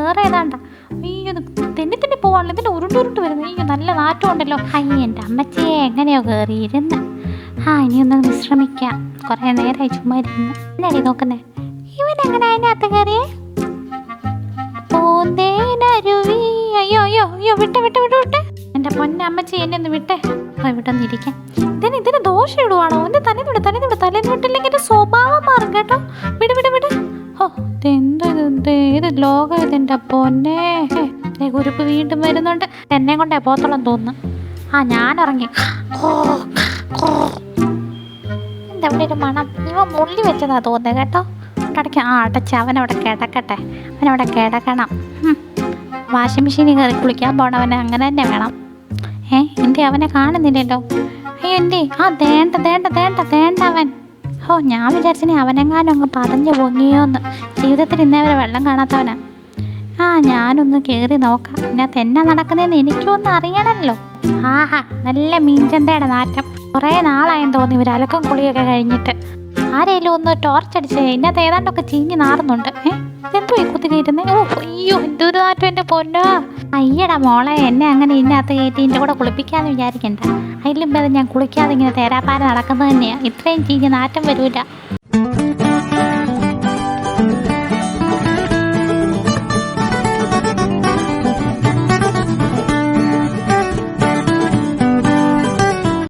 വേറെ ഏതാണ്ടാ. അയ്യോ തെന്നി പോവാണല്ലോ, ഇതിൻ്റെ ഉരുണ്ട് വരുന്നു. അയ്യോ നല്ല നാറ്റം ഉണ്ടല്ലോ. അയ്യോ എൻ്റെ അമ്മച്ചിയെ എങ്ങനെയോ കയറിയിരുന്ന്. ഇനിയൊന്ന് വിശ്രമിക്കാം, കുറേ നേരമായി ചുമ്മാ ഇരുന്ന്. എന്നാടി നോക്കുന്നേ, ഇവനെങ്ങനെ അതിനകത്ത് കയറിയേ? പൂന്തേനരുവി. അയ്യോ വിട്ടെ. എൻ്റെ പൊന്നെ അമ്മച്ചി എന്നെ ഒന്ന് വിട്ടേ. വിട്ടൊന്ന് ഇരിക്കാം. ഇതിന് ദോഷം ഇടുവാണോ? എൻ്റെ തലേന്ന് വിട്ടില്ലെങ്കിൽ എൻ്റെ സ്വഭാവം മാറും കേട്ടോ. വിട്. ഏത് ലോകം ഇതെൻ്റെ പൊന്നെ. കുരുപ്പ് വീണ്ടും വരുന്നുണ്ട്. എന്നെ കൊണ്ടേ പോത്തോളം തോന്നുന്നു. ഞാനിറങ്ങി. എന്താ ഇവിടെ ഒരു മണം? ഇവ മുള്ളി വെച്ചതാ തോന്നുന്നത് കേട്ടോ. അടച്ച് അവനവിടെ കിടക്കട്ടെ, അവനവിടെ കിടക്കണം. വാഷിംഗ് മെഷീനിൽ കയറി കുളിക്കാൻ പോണവനെ അങ്ങനെ തന്നെ വേണം. എൻ്റെ അവനെ കാണുന്നില്ലല്ലോ. അയ്യോ എൻ്റെ ദേണ്ട അവൻ. ഞാൻ വിചാരിച്ചിനെ അവനെങ്ങാനും അങ്ങ് പതഞ്ഞു പൊങ്ങിയോന്ന്. ജീവിതത്തിൽ ഇന്നേവരെ വെള്ളം കാണാത്തവനാ. ഞാനൊന്ന് കയറി നോക്കാം. ഇതിനകത്ത് എന്നാ നടക്കുന്നതെന്ന് എനിക്കൊന്നും അറിയണമല്ലോ. നല്ല മീൻചന്തയുടെ നാറ്റം. കുറേ നാളായെന്ന് തോന്നി ഇവർ അലക്കം കുളിയൊക്കെ കഴിഞ്ഞിട്ട്. ആരെങ്കിലും ഒന്ന് ടോർച്ചടിച്ചേ. ഇതിനകത്ത് ഏതാണ്ടൊക്കെ ചീഞ്ഞ് നാറുന്നുണ്ട്. ഇതെന്തോ ഈ കുത്തി കയറ്റുന്നേ? അയ്യോ എന്തൊരു നാറ്റം എൻ്റെ പൊന്നോ. അയ്യടാ മോളെ, എന്നെ അങ്ങനെ ഇതിനകത്ത് കയറ്റി എൻ്റെ കൂടെ കുളിപ്പിക്കാമെന്ന് വിചാരിക്കണ്ട. അതിലും ഭേദം ഞാൻ കുളിക്കാതെ ഇങ്ങനെ തേരാപ്പാര നടക്കുന്നത് തന്നെയാണ്. ഇത്രയും ചീഞ്ഞ് നാറ്റം വരൂല.